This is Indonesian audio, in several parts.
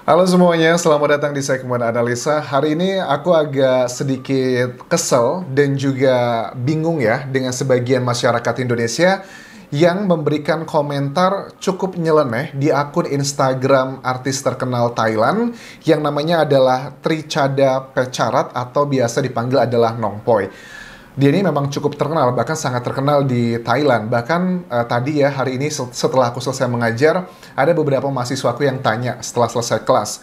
Halo semuanya, selamat datang di segmen analisa. Hari ini aku agak sedikit kesel dan juga bingung ya dengan sebagian masyarakat Indonesia yang memberikan komentar cukup nyeleneh di akun Instagram artis terkenal Thailand yang namanya adalah Trichada Pecharat atau biasa dipanggil adalah Nongpoi. Dia ini memang cukup terkenal, bahkan sangat terkenal di Thailand. Bahkan tadi ya, hari ini setelah aku selesai mengajar, ada beberapa mahasiswaku yang tanya setelah selesai kelas.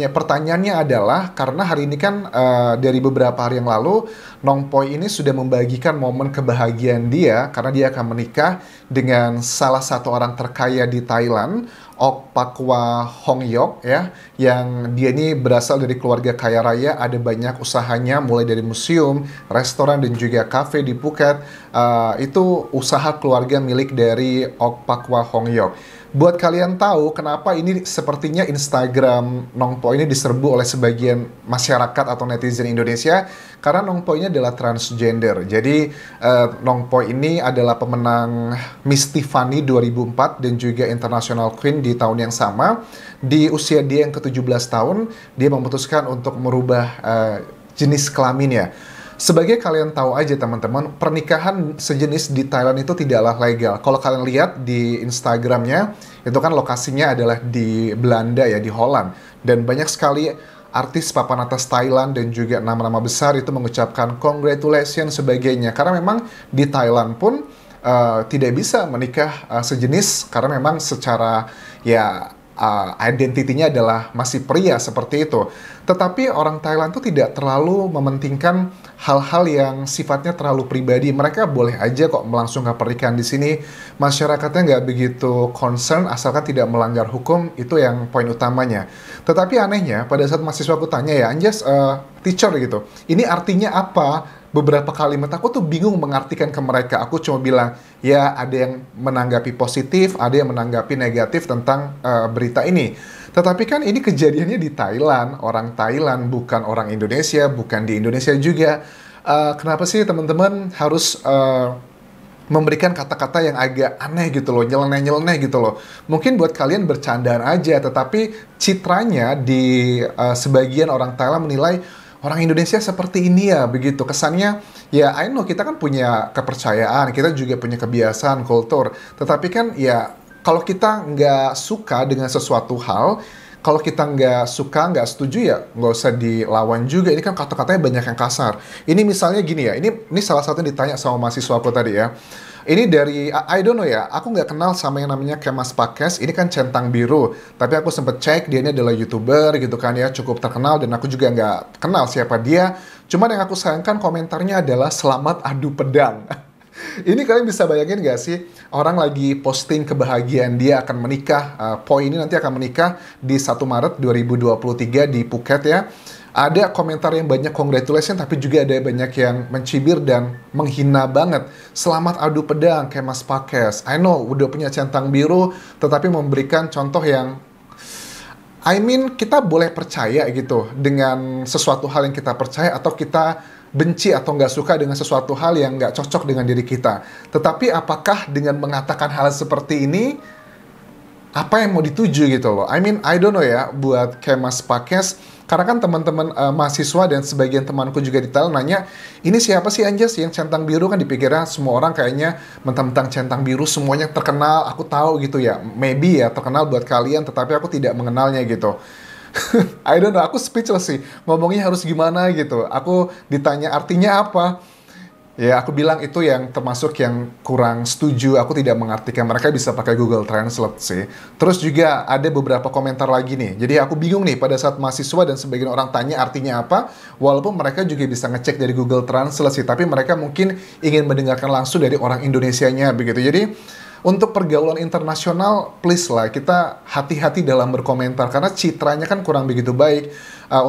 Pertanyaannya adalah, karena hari ini kan dari beberapa hari yang lalu, Nongpoi ini sudah membagikan momen kebahagiaan dia, karena dia akan menikah dengan salah satu orang terkaya di Thailand, Ok Pakwa Hongyok ya, yang dia ini berasal dari keluarga kaya raya, ada banyak usahanya mulai dari museum, restoran dan juga kafe di Phuket. Itu usaha keluarga milik dari Ok Pakwa Hongyok. Buat kalian tahu kenapa ini sepertinya Instagram Nongpo ini diserbu oleh sebagian masyarakat atau netizen Indonesia, karena Nongpo ini adalah transgender. Jadi Nongpo ini adalah pemenang Miss Tiffany 2004 dan juga International Queen di tahun yang sama. Di usia dia yang ke-17 tahun, dia memutuskan untuk merubah jenis kelaminnya. Sebagai kalian tahu aja teman-teman, pernikahan sejenis di Thailand itu tidaklah legal. Kalau kalian lihat di Instagramnya, itu kan lokasinya adalah di Belanda ya, di Holland. Dan banyak sekali artis papan atas Thailand dan juga nama-nama besar itu mengucapkan congratulations sebagainya. Karena memang di Thailand pun tidak bisa menikah sejenis, karena memang secara ya identitinya adalah masih pria seperti itu. Tetapi orang Thailand tuh tidak terlalu mementingkan hal-hal yang sifatnya terlalu pribadi. Mereka boleh aja kok melangsungkan pernikahan di sini. Masyarakatnya nggak begitu concern asalkan tidak melanggar hukum, itu yang poin utamanya. Tetapi anehnya pada saat mahasiswa aku tanya ya, Anjas, teacher gitu, ini artinya apa? Beberapa kalimat aku tuh bingung mengartikan ke mereka. Aku cuma bilang, ya ada yang menanggapi positif, ada yang menanggapi negatif tentang berita ini. Tetapi kan ini kejadiannya di Thailand, orang Thailand, bukan orang Indonesia, bukan di Indonesia juga. Kenapa sih teman-teman harus memberikan kata-kata yang agak aneh gitu loh, nyeleneh-nyeleneh gitu loh. Mungkin buat kalian bercandaan aja, tetapi citranya di sebagian orang Thailand menilai orang Indonesia seperti ini ya, begitu. Kesannya, ya I know kita kan punya kepercayaan, kita juga punya kebiasaan, kultur. Tetapi kan ya, kalau kita nggak suka dengan sesuatu hal, kalau kita nggak suka, nggak setuju ya nggak usah dilawan juga. Ini kan kata-katanya banyak yang kasar. Ini misalnya gini ya, ini salah satu yang ditanya sama mahasiswa aku tadi ya. Ini dari, I don't know ya, aku nggak kenal sama yang namanya Kemas Pakes, ini kan centang biru. Tapi aku sempet cek, dia ini adalah YouTuber gitu kan ya, cukup terkenal dan aku juga nggak kenal siapa dia. Cuman yang aku sayangkan komentarnya adalah selamat adu pedang. Ini kalian bisa bayangin gak sih, orang lagi posting kebahagiaan dia akan menikah, Poi ini nanti akan menikah di 1 Maret 2023 di Phuket ya. Ada komentar yang banyak congratulations, tapi juga ada banyak yang mencibir dan menghina banget. Selamat adu pedang, Kemas Pakes. I know, udah punya centang biru, tetapi memberikan contoh yang kita boleh percaya gitu dengan sesuatu hal yang kita percaya, atau kita benci atau nggak suka dengan sesuatu hal yang nggak cocok dengan diri kita. Tetapi apakah dengan mengatakan hal seperti ini, apa yang mau dituju gitu loh? I don't know ya, buat Kemas Pakes. Karena kan teman-teman mahasiswa dan sebagian temanku juga di Thailand nanya, ini siapa sih Anjas yang centang biru? Kan dipikirnya semua orang kayaknya mentang-mentang centang biru semuanya terkenal, aku tahu gitu ya. Maybe ya terkenal buat kalian, tetapi aku tidak mengenalnya gitu. I don't know, aku speechless sih. Ngomongnya harus gimana gitu. Aku ditanya artinya apa. Ya, aku bilang itu yang termasuk yang kurang setuju. Aku tidak mengartikan, mereka bisa pakai Google Translate sih. Terus juga ada beberapa komentar lagi nih. Jadi aku bingung nih pada saat mahasiswa dan sebagian orang tanya artinya apa. Walaupun mereka juga bisa ngecek dari Google Translate sih. Tapi mereka mungkin ingin mendengarkan langsung dari orang Indonesianya begitu. Jadi untuk pergaulan internasional, please lah, kita hati-hati dalam berkomentar, karena citranya kan kurang begitu baik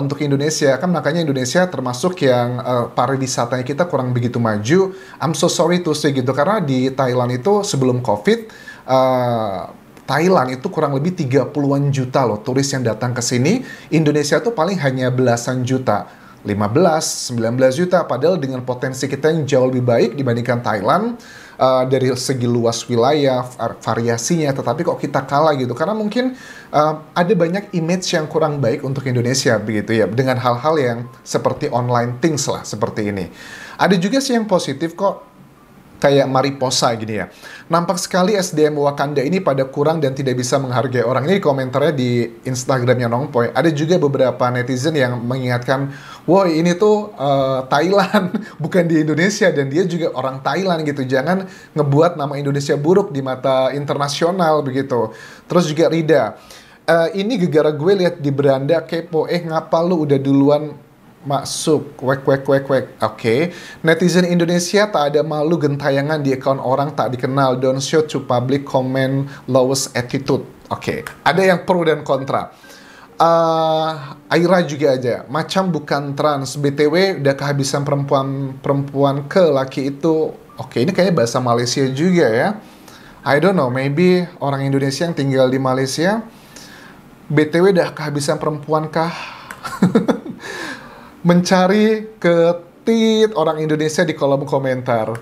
untuk Indonesia. Kan makanya Indonesia termasuk yang pariwisatanya kita kurang begitu maju. I'm so sorry to say gitu, karena di Thailand itu sebelum COVID, Thailand itu kurang lebih 30-an juta loh turis yang datang ke sini. Indonesia tuh paling hanya belasan juta. 15, 19 juta, padahal dengan potensi kita yang jauh lebih baik dibandingkan Thailand dari segi luas wilayah, variasinya, tetapi kok kita kalah gitu, karena mungkin ada banyak image yang kurang baik untuk Indonesia begitu ya, dengan hal-hal yang seperti online things lah seperti ini. Ada juga sih yang positif kok, kayak Mariposa gini ya. Nampak sekali SDM Wakanda ini pada kurang dan tidak bisa menghargai orang. Ini komentarnya di Instagramnya Nongpoy. Ada juga beberapa netizen yang mengingatkan, woi ini tuh Thailand, bukan di Indonesia. Dan dia juga orang Thailand gitu. Jangan ngebuat nama Indonesia buruk di mata internasional begitu. Terus juga Rida, ini gegara gue lihat di beranda kepo. Ngapa lu udah duluan masuk, Oke. Netizen Indonesia tak ada malu gentayangan di akun orang tak dikenal. Don't show to public comment lowest attitude. Oke. Ada yang pro dan kontra. Aira juga aja, macam bukan trans. BTW udah kehabisan perempuan ke laki itu. Oke, ini kayaknya bahasa Malaysia juga ya. I don't know, maybe orang Indonesia yang tinggal di Malaysia. BTW udah kehabisan perempuan kah? Mencari ketit orang Indonesia di kolom komentar.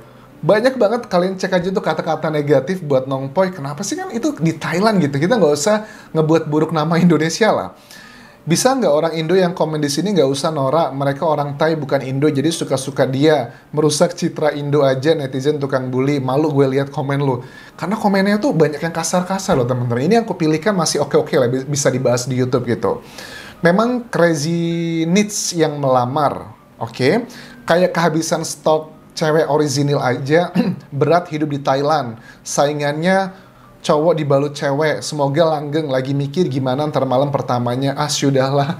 Banyak banget, kalian cek aja tuh kata-kata negatif buat Nongpoy. Kenapa sih, kan itu di Thailand gitu. Kita nggak usah ngebuat buruk nama Indonesia lah. Bisa nggak orang Indo yang komen di sini nggak usah norak. Mereka orang Thai bukan Indo, jadi suka-suka dia. Merusak citra Indo aja, netizen tukang bully. Malu gue lihat komen lu. Karena komennya tuh banyak yang kasar-kasar loh teman-teman. Ini yang aku pilihkan masih oke-oke lah, bisa dibahas di YouTube gitu. Memang crazy needs yang melamar, oke? Kayak kehabisan stok cewek orisinil aja, berat hidup di Thailand. Saingannya cowok dibalut cewek, semoga langgeng, lagi mikir gimana ntar malam pertamanya. Sudahlah.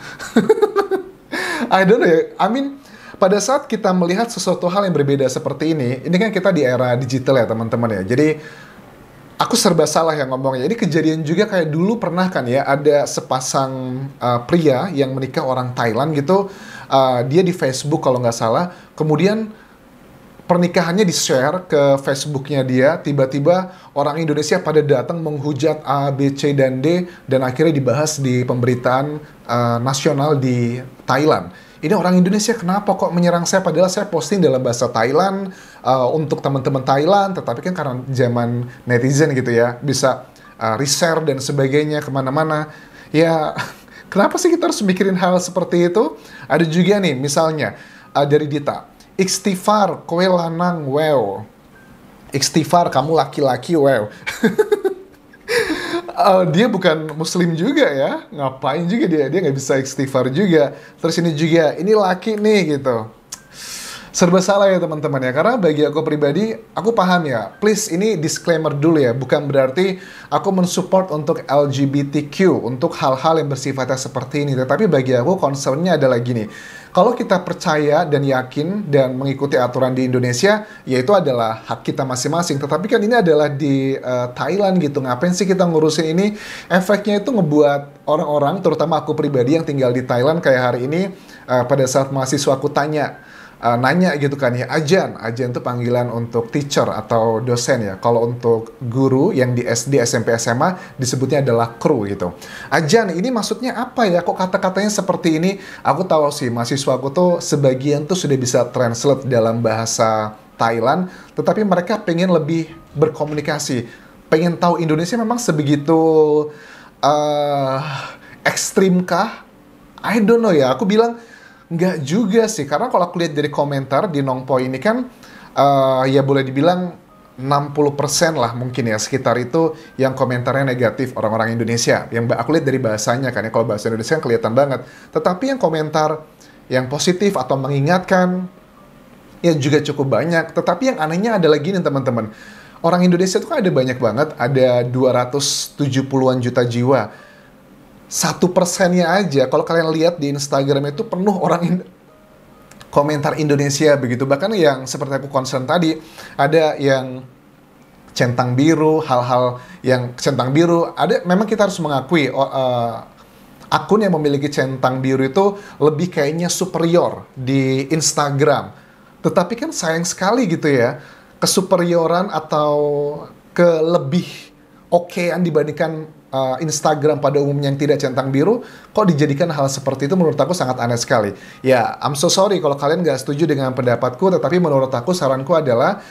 I don't know ya, I mean, pada saat kita melihat sesuatu hal yang berbeda seperti ini kan kita di era digital ya teman-teman ya, jadi aku serba salah yang ngomongnya. Ini kejadian juga kayak dulu pernah kan ya, ada sepasang pria yang menikah orang Thailand gitu. Dia di Facebook kalau nggak salah. Kemudian pernikahannya di-share ke Facebooknya dia. Tiba-tiba orang Indonesia pada datang menghujat A, B, C, dan D. Dan akhirnya dibahas di pemberitaan nasional di Thailand. Ini orang Indonesia kenapa kok menyerang saya, padahal saya posting dalam bahasa Thailand untuk teman-teman Thailand, tetapi kan karena zaman netizen gitu ya, bisa reshare dan sebagainya kemana-mana. Ya, kenapa sih kita harus mikirin hal seperti itu? Ada juga nih, misalnya dari Dita, istighfar, kowe lanang, wow. Istighfar, kamu laki-laki, wow. Dia bukan muslim juga ya, ngapain juga dia nggak bisa istighfar juga. Terus ini juga, ini laki nih gitu. Serba salah ya teman-teman ya, karena bagi aku pribadi, aku paham ya, please ini disclaimer dulu ya, bukan berarti aku mensupport untuk LGBTQ, untuk hal-hal yang bersifatnya seperti ini, tetapi bagi aku concernnya adalah gini, kalau kita percaya dan yakin dan mengikuti aturan di Indonesia, ya itu adalah hak kita masing-masing, tetapi kan ini adalah di Thailand gitu, ngapain sih kita ngurusin ini? Efeknya itu ngebuat orang-orang, terutama aku pribadi yang tinggal di Thailand kayak hari ini, pada saat mahasiswa aku nanya gitu kan ya, ajan itu panggilan untuk teacher atau dosen ya. Kalau untuk guru yang di SD, SMP, SMA disebutnya adalah kru gitu. Ajan, ini maksudnya apa ya? Kok kata-katanya seperti ini? Aku tahu sih, mahasiswa aku tuh sebagian tuh sudah bisa translate dalam bahasa Thailand, tetapi mereka pengen lebih berkomunikasi, pengen tahu Indonesia memang sebegitu ekstrim kah? I don't know ya, aku bilang nggak juga sih, karena kalau aku lihat dari komentar di Nongpoy ini kan, ya boleh dibilang 60% lah mungkin ya, sekitar itu yang komentarnya negatif, orang-orang Indonesia. Yang aku lihat dari bahasanya kan ya, kalau bahasa Indonesia kan kelihatan banget. Tetapi yang komentar yang positif atau mengingatkan, ya juga cukup banyak. Tetapi yang anehnya adalah gini teman-teman, orang Indonesia itu kan ada banyak banget, ada 270-an juta jiwa. 1%-nya aja, kalau kalian lihat di Instagram itu penuh orang komentar Indonesia begitu. Bahkan yang seperti aku concern tadi, ada yang centang biru, hal-hal yang centang biru. Ada, memang kita harus mengakui akun yang memiliki centang biru itu lebih kayaknya superior di Instagram. Tetapi kan sayang sekali gitu ya, kesuperioran atau kelebih okean dibandingkan Instagram pada umumnya yang tidak centang biru, kok dijadikan hal seperti itu, menurut aku sangat aneh sekali. Ya, I'm so sorry kalau kalian nggak setuju dengan pendapatku, tetapi menurut aku saranku adalah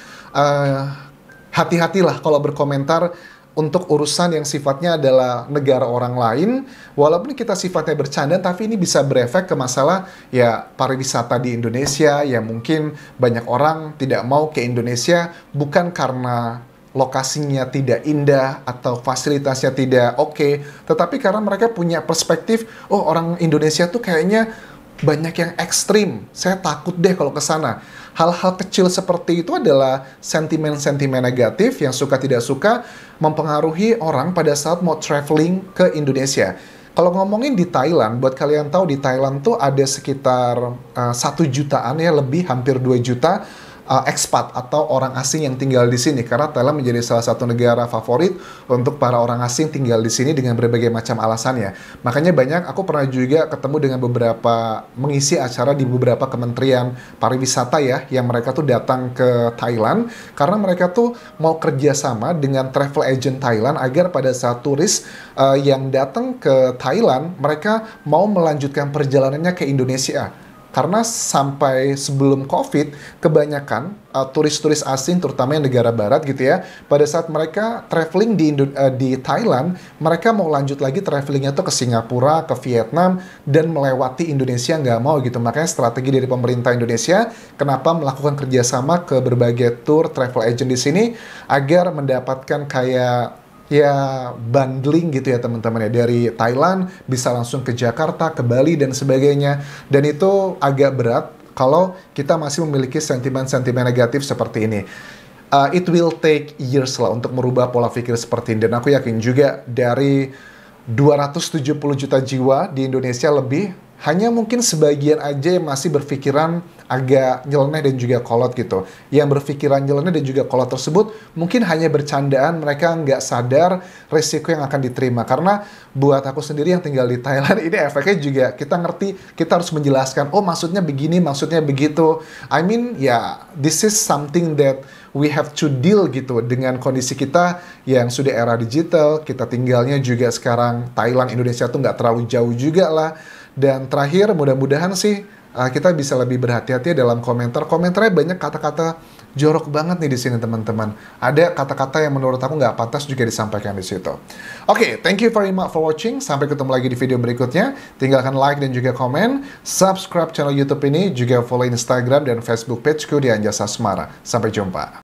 hati-hatilah kalau berkomentar untuk urusan yang sifatnya adalah negara orang lain, walaupun kita sifatnya bercanda, tapi ini bisa berefek ke masalah ya pariwisata di Indonesia, ya mungkin banyak orang tidak mau ke Indonesia bukan karena lokasinya tidak indah atau fasilitasnya tidak oke, tetapi karena mereka punya perspektif, oh orang Indonesia tuh kayaknya banyak yang ekstrim, saya takut deh kalau ke sana. Hal-hal kecil seperti itu adalah sentimen-sentimen negatif yang suka tidak suka mempengaruhi orang pada saat mau traveling ke Indonesia. Kalau ngomongin di Thailand, buat kalian tahu di Thailand tuh ada sekitar 1 jutaan ya, lebih hampir 2 juta expat atau orang asing yang tinggal di sini, karena Thailand menjadi salah satu negara favorit untuk para orang asing tinggal di sini dengan berbagai macam alasannya. Makanya banyak, aku pernah juga ketemu dengan beberapa mengisi acara di beberapa kementerian pariwisata ya, yang mereka tuh datang ke Thailand karena mereka tuh mau kerjasama dengan travel agent Thailand agar pada saat turis yang datang ke Thailand, mereka mau melanjutkan perjalanannya ke Indonesia. Karena sampai sebelum COVID, kebanyakan turis-turis asing, terutama yang negara barat gitu ya, pada saat mereka traveling di Thailand, mereka mau lanjut lagi travelingnya tuh ke Singapura, ke Vietnam, dan melewati Indonesia nggak mau gitu. Makanya strategi dari pemerintah Indonesia, kenapa melakukan kerjasama ke berbagai tour travel agent di sini, agar mendapatkan kayak ya bundling gitu ya teman-teman ya, dari Thailand bisa langsung ke Jakarta, ke Bali dan sebagainya. Dan itu agak berat kalau kita masih memiliki sentimen-sentimen negatif seperti ini. It will take years lah untuk merubah pola pikir seperti ini. Dan aku yakin juga dari 270 juta jiwa di Indonesia lebih, hanya mungkin sebagian aja yang masih berpikiran agak nyeleneh dan juga kolot gitu. Yang berpikiran nyeleneh dan juga kolot tersebut mungkin hanya bercandaan, mereka nggak sadar resiko yang akan diterima. Karena buat aku sendiri yang tinggal di Thailand, ini efeknya juga kita ngerti, kita harus menjelaskan, oh maksudnya begini, maksudnya begitu. I mean, ya, this is something that we have to deal gitu dengan kondisi kita yang sudah era digital, kita tinggalnya juga sekarang Thailand, Indonesia tuh nggak terlalu jauh juga lah. Dan terakhir, mudah-mudahan sih kita bisa lebih berhati-hati dalam komentar. Komentarnya banyak kata-kata jorok banget nih di sini teman-teman. Ada kata-kata yang menurut aku nggak pantas juga disampaikan di situ. Oke, thank you very much for watching. Sampai ketemu lagi di video berikutnya. Tinggalkan like dan juga komen. Subscribe channel YouTube ini, juga follow Instagram dan Facebook pageku di Anjasa Semara. Sampai jumpa.